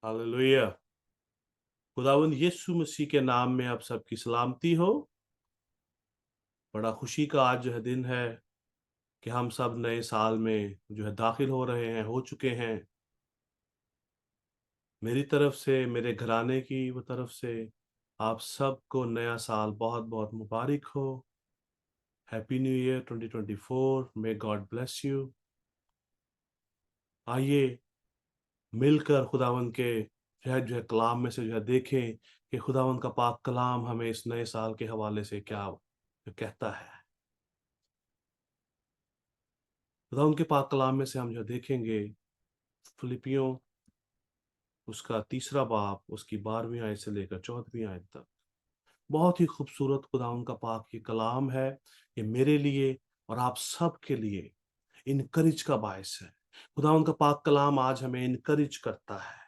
Hallelujah. खुदावंद यीशु मसीह के नाम में आप सबकी सलामती हो। बड़ा खुशी का आज जो है दिन है कि हम सब नए साल में जो है दाखिल हो रहे हैं, हो चुके हैं। मेरी तरफ से, मेरे घराने की वो तरफ से आप सबको नया साल बहुत-बहुत मुबारक हो। Happy new year 2024। May God bless you. आइए मिलकर खुदावंद के जो है कलाम में से जो है देखें कि खुदावंद का पाक कलाम हमें इस नए साल के हवाले से क्या कहता है। खुदा उनके पाक कलाम में से हम जो देखेंगे फिलिपियों उसका 3 बाब उसकी 12वीं आयत से लेकर 14वीं आयत तक। बहुत ही खूबसूरत खुदा उनका पाक ये कलाम है। ये मेरे लिए और आप सब के लिए इनकरेज का बायस है। खुदा उनका पाक कलाम आज हमें इनकरेज करता है।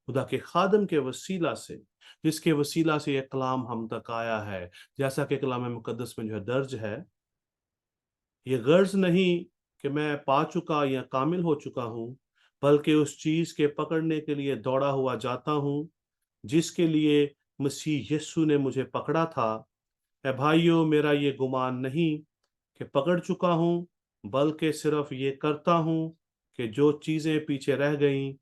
खुदा के खादम के वसीला से, जिसके वसीला से यह कलाम हम तक आया है, जैसा कि कलाम मुकद्दस में जो है दर्ज है, ये गर्ज नहीं कि मैं पा चुका या कामिल हो चुका हूं, बल्कि उस चीज के पकड़ने के लिए दौड़ा हुआ जाता हूं जिसके लिए मसीह यीशु ने मुझे पकड़ा था। ए भाइयों, मेरा ये गुमान नहीं कि पकड़ चुका हूं, बल्कि सिर्फ ये करता हूं कि जो चीजें पीछे रह गईं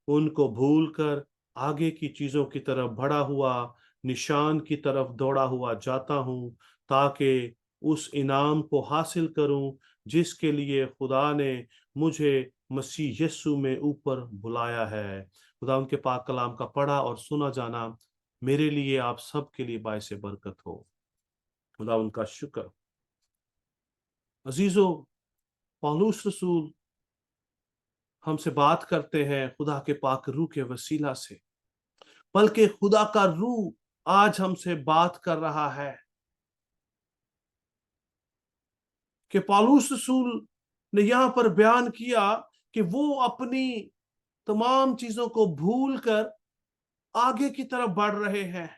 उनको भूलकर आगे की चीजों की तरफ बढ़ा हुआ, निशान की तरफ दौड़ा हुआ जाता हूं, ताकि उस इनाम को हासिल करूं जिसके लिए खुदा ने मुझे मसीह यीशु में ऊपर बुलाया है। खुदा उनके पाक कलाम का पढ़ा और सुना जाना मेरे लिए, आप सब के लिए बायस बरकत हो। खुदा उनका शुक्र। अजीजों, पौलुस रसूल हमसे बात करते हैं खुदा के पाक रूह के वसीला से, बल्कि खुदा का रूह आज हमसे बात कर रहा है कि पौलुस रसूल ने यहां पर बयान किया कि वो अपनी तमाम चीजों को भूलकर आगे की तरफ बढ़ रहे हैं।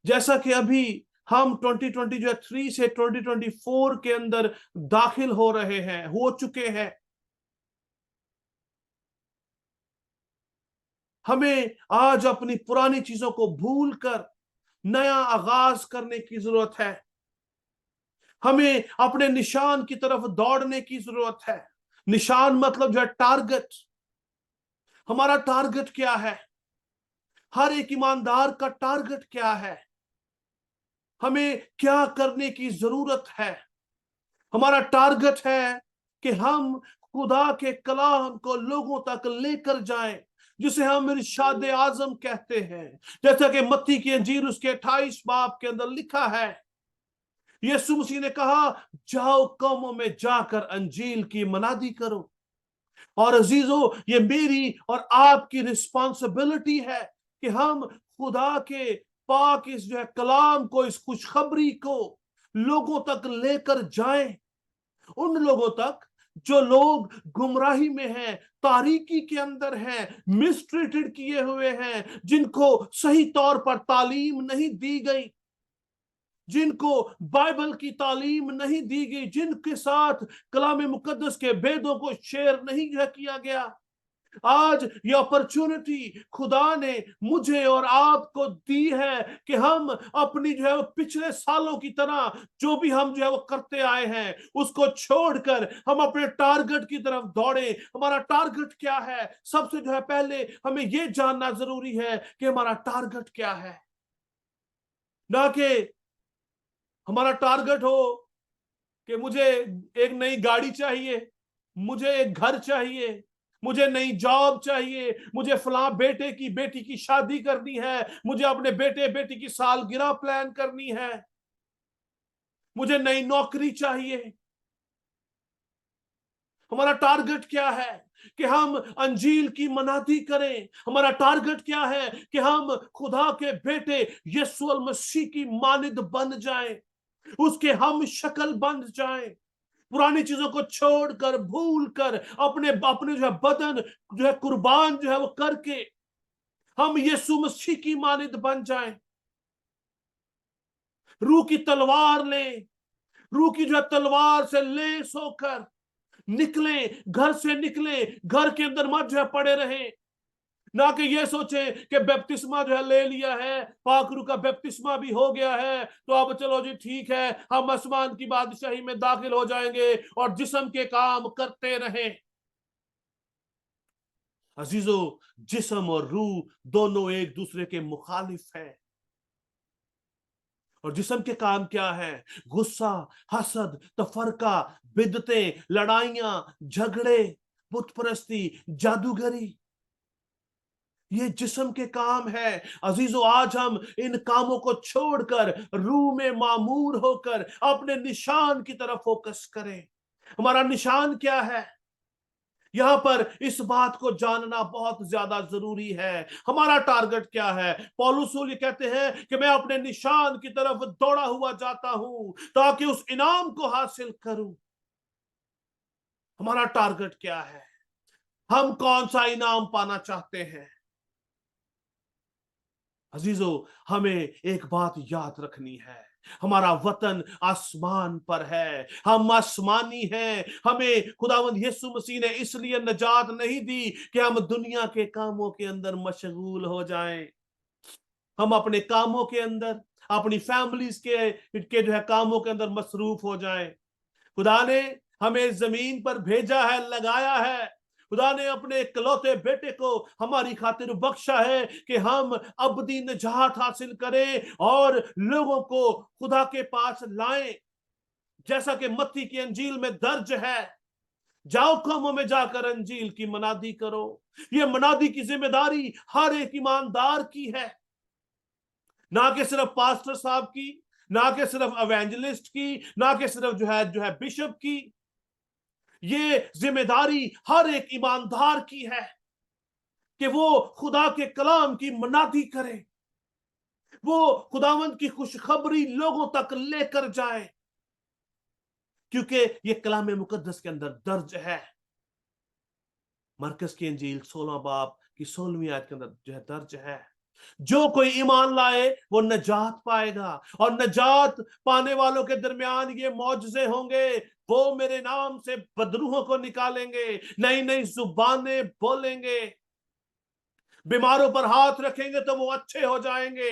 जैसा कि अभी हम 2023 से 2024 के अंदर दाखिल हो रहे हैं, हो चुके हैं, हमें आज अपनी पुरानी चीजों को भूलकर नया आगाज करने की जरूरत है। हमें अपने निशान की तरफ दौड़ने की जरूरत है। निशान मतलब जो है टारगेट। हमारा टारगेट क्या है? हर एक ईमानदार का टारगेट क्या है? हमें क्या करने की जरूरत है? हमारा टारगेट है कि हम खुदा के कलाम को लोगों तक लेकर जाएं, जिसे हम इरशाद आजम कहते हैं। जैसा कि मत्ती की अंजील उसके 28 बाब के अंदर लिखा है, यीशु मसीह ने कहा, जाओ कौमों में जाकर अंजील की मनादी करो। और अजीजों, ये मेरी और आपकी रिस्पॉन्सिबिलिटी है कि हम खुदा के पाक इस जो है कलाम को, इस खुशखबरी को लोगों तक लेकर जाएं। उन लोगों तक जो लोग गुमराही में हैं, तारीकी के अंदर हैं, मिसट्रीटेड किए हुए हैं, जिनको सही तौर पर तालीम नहीं दी गई, जिनको बाइबल की तालीम नहीं दी गई, जिनके साथ कलाम मुकद्दस के भेदों को शेयर नहीं किया गया। आज ये अपॉर्चुनिटी खुदा ने मुझे और आपको दी है कि हम अपनी जो है वो पिछले सालों की तरह जो भी हम जो है वो करते आए हैं उसको छोड़कर हम अपने टारगेट की तरफ दौड़े। हमारा टारगेट क्या है? सबसे जो है पहले हमें ये जानना जरूरी है कि हमारा टारगेट क्या है। ना कि हमारा टारगेट हो कि मुझे एक नई गाड़ी चाहिए, मुझे एक घर चाहिए, मुझे नई जॉब चाहिए, मुझे फलां बेटे की बेटी की शादी करनी है, मुझे अपने बेटे बेटी की सालगिरह प्लान करनी है, मुझे नई नौकरी चाहिए। हमारा टारगेट क्या है? कि हम अंजील की मनादी करें। हमारा टारगेट क्या है? कि हम खुदा के बेटे यीशु मसीह की मानिद बन जाएं, उसके हम शक्ल बन जाएं, पुरानी चीजों को छोड़कर, भूल कर, अपने अपने जो है बदन जो है कुर्बान जो है वो करके हम यीशु मसीह की मानिद बन जाएं। रूह की तलवार लें, रूह की जो है तलवार से लेस होकर निकलें, घर से निकलें, घर के अंदर मत जो है पड़े रहें। ना कि ये सोचे कि बपतिस्मा जो है ले लिया है, पाखरू का बपतिस्मा भी हो गया है, तो अब चलो जी ठीक है, हम आसमान की बादशाही में दाखिल हो जाएंगे और जिस्म के काम करते रहें। अजीजों, जिस्म और रूह दोनों एक दूसरे के मुखालिफ हैं। और जिस्म के काम क्या है? गुस्सा, हसद, तफरका, बिदतें, लड़ाइयां, झगड़े, बुत परस्ती, जादूगरी, ये जिस्म के काम है। अजीजों, आज हम इन कामों को छोड़कर रूह में मामूर होकर अपने निशान की तरफ फोकस करें। हमारा निशान क्या है? यहां पर इस बात को जानना बहुत ज्यादा जरूरी है। हमारा टारगेट क्या है? पौलुस ये कहते हैं कि मैं अपने निशान की तरफ दौड़ा हुआ जाता हूं ताकि उस इनाम को हासिल करूं। हमारा टारगेट क्या है? हम कौन सा इनाम पाना चाहते हैं? अजीजों, हमें एक बात याद रखनी है, हमारा वतन आसमान पर है, हम आसमानी हैं। हमें खुदावंद यीशु मसीह ने इसलिए निजात नहीं दी कि हम दुनिया के कामों के अंदर मशगूल हो जाएं। हम अपने कामों के अंदर, अपनी फैमिलीज के जो है कामों के अंदर मसरूफ हो जाएं। खुदा ने हमें जमीन पर भेजा है, लगाया है। खुदा ने अपने इकलौते बेटे को हमारी खातिर बख्शा है कि हम अबदी निजात हासिल करें और लोगों को खुदा के पास लाएं। जैसा कि मत्ती की अंजील में दर्ज है, जाओ कौमों में जाकर अंजील की मनादी करो। ये मनादी की जिम्मेदारी हर एक ईमानदार की है, ना कि सिर्फ पास्टर साहब की, ना कि सिर्फ एवेंजलिस्ट की, ना कि सिर्फ जो है बिशप की। ये जिम्मेदारी हर एक ईमानदार की है कि वो खुदा के कलाम की मनादी करे, वो खुदावंद की खुशखबरी लोगों तक लेकर जाए, क्योंकि ये कलाम मुकद्दस के अंदर दर्ज है। मरकस की इंजील 16 बाब की 16वीं आयत के अंदर जो है दर्ज है, जो कोई ईमान लाए वो नजात पाएगा, और नजात पाने वालों के दरमियान ये मौजज़े होंगे, वो मेरे नाम से बदरूहों को निकालेंगे, नई नई जुबानें बोलेंगे, बीमारों पर हाथ रखेंगे तो वो अच्छे हो जाएंगे।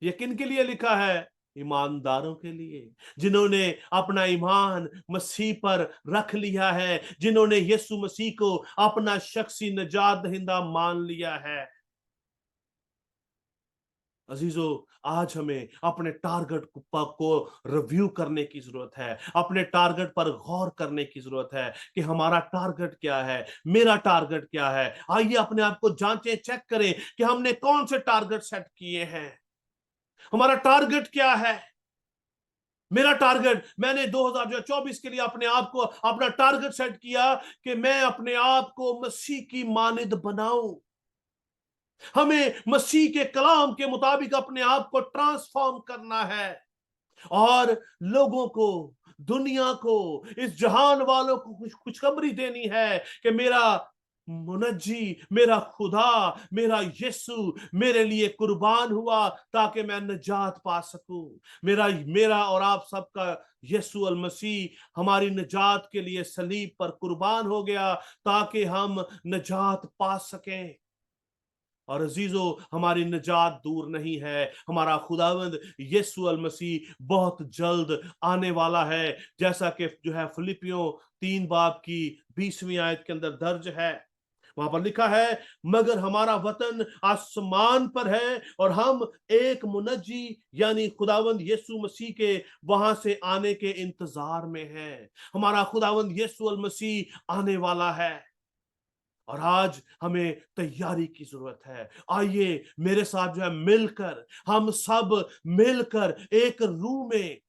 ये किन के लिए लिखा है? ईमानदारों के लिए, जिन्होंने अपना ईमान मसीह पर रख लिया है, जिन्होंने यीशु मसीह को अपना शख्सी निजात दहिंदा मान लिया है। अजीजों, आज हमें अपने टारगेट को रिव्यू करने की जरूरत है, अपने टारगेट पर गौर करने की जरूरत है कि हमारा टारगेट क्या है, मेरा टारगेट क्या है। आइए अपने आप को जांचें, चेक करें कि हमने कौन से टारगेट सेट किए हैं। हमारा टारगेट क्या है? मेरा टारगेट, मैंने 2024 के लिए अपने आप को अपना टारगेट सेट किया कि मैं अपने आप को मसीह की मानिंद बनाऊं। हमें मसीह के कलाम के मुताबिक अपने आप को ट्रांसफॉर्म करना है और लोगों को, दुनिया को, इस जहान वालों को खुशखबरी देनी है कि मेरा मुनज्जी, मेरा खुदा, मेरा यीशु मेरे लिए कुर्बान हुआ ताकि मैं निजात पा सकूं। मेरा मेरा और आप सबका यीशु अल मसीह हमारी निजात के लिए सलीब पर कुर्बान हो गया ताकि हम निजात पा सकें। और अजीजों, हमारी निजात दूर नहीं है, हमारा खुदावंद यीशु अल मसीह बहुत जल्द आने वाला है, जैसा कि जो है फिलिपियों 3 बाब की 20वीं आयत के अंदर दर्ज है। वहां पर लिखा है, मगर हमारा वतन आसमान पर है और हम एक मुनज्जी यानी खुदावंद यीशु मसीह के वहां से आने के इंतजार में हैं। हमारा खुदावंद यीशु अल मसीह आने वाला है और आज हमें तैयारी की जरूरत है। आइए मेरे साथ जो है मिलकर, हम सब मिलकर एक रूह में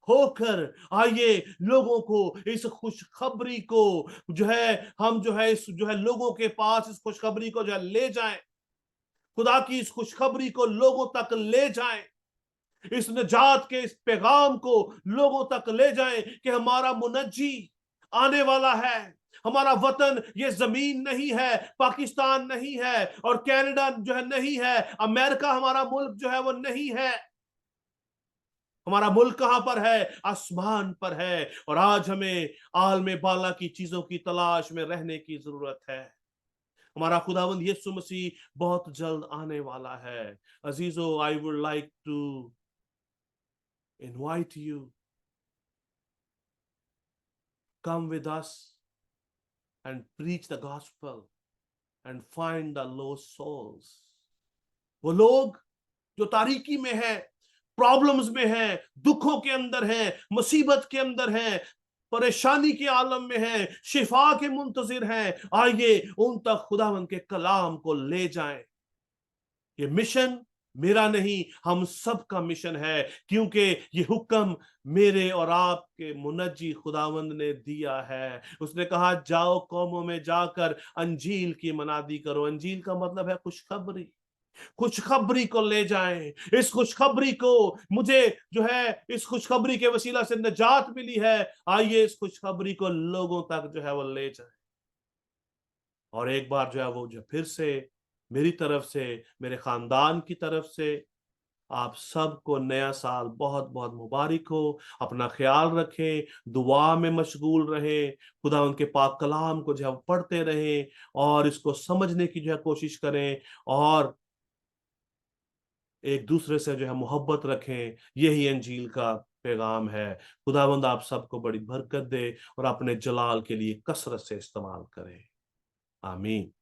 होकर आइए लोगों को इस खुशखबरी को जो है हम जो है इस जो है लोगों के पास इस खुशखबरी को जो है ले जाएं। खुदा की इस खुशखबरी को लोगों तक ले जाएं, इस निजात के इस पैगाम को लोगों तक ले जाएं कि हमारा मुनज्जी आने वाला है। हमारा वतन ये जमीन नहीं है, पाकिस्तान नहीं है और कनाडा जो है नहीं है, अमेरिका हमारा मुल्क जो है वो नहीं है। हमारा मुल्क कहां पर है? आसमान पर है। और आज हमें आलमे बाला की चीजों की तलाश में रहने की जरूरत है। हमारा खुदावंद यीशु मसीह बहुत जल्द आने वाला है। अजीजों, I would like to invite you, come with us and preach the gospel and find the lost souls. वो लोग जो तारीकी में है, प्रॉब्लम्स में है, दुखों के अंदर है, मुसीबत के अंदर है, परेशानी के आलम में है, शिफा के मुंतजिर हैं, आइए उन तक खुदावंद के कलाम को ले जाएं। ये मिशन मेरा नहीं, हम सब का मिशन है, क्योंकि ये हुक्म मेरे और आपके मुनज्जी खुदावंद ने दिया है। उसने कहा, जाओ कौमों में जाकर अंजील की मनादी करो। अंजील का मतलब है खुशखबरी। खुशखबरी को ले जाएं। इस खुशखबरी को, मुझे जो है इस खुशखबरी के वसीला से निजात मिली है, आइए इस खुशखबरी को लोगों तक जो है वो ले जाएं। और एक बार जो है वो जो फिर से मेरी तरफ से, मेरे खानदान की तरफ से आप सबको नया साल बहुत बहुत मुबारक हो। अपना ख्याल रखें, दुआ में मशगूल रहें, खुदा उनके पाक कलाम को जो है पढ़ते रहें और इसको समझने की जो है कोशिश करें, और एक दूसरे से जो है मोहब्बत रखें। यही अंजील का पैगाम है। खुदावंद आप सबको बड़ी बरकत दे और अपने जलाल के लिए कसरत से इस्तेमाल करें। आमीन।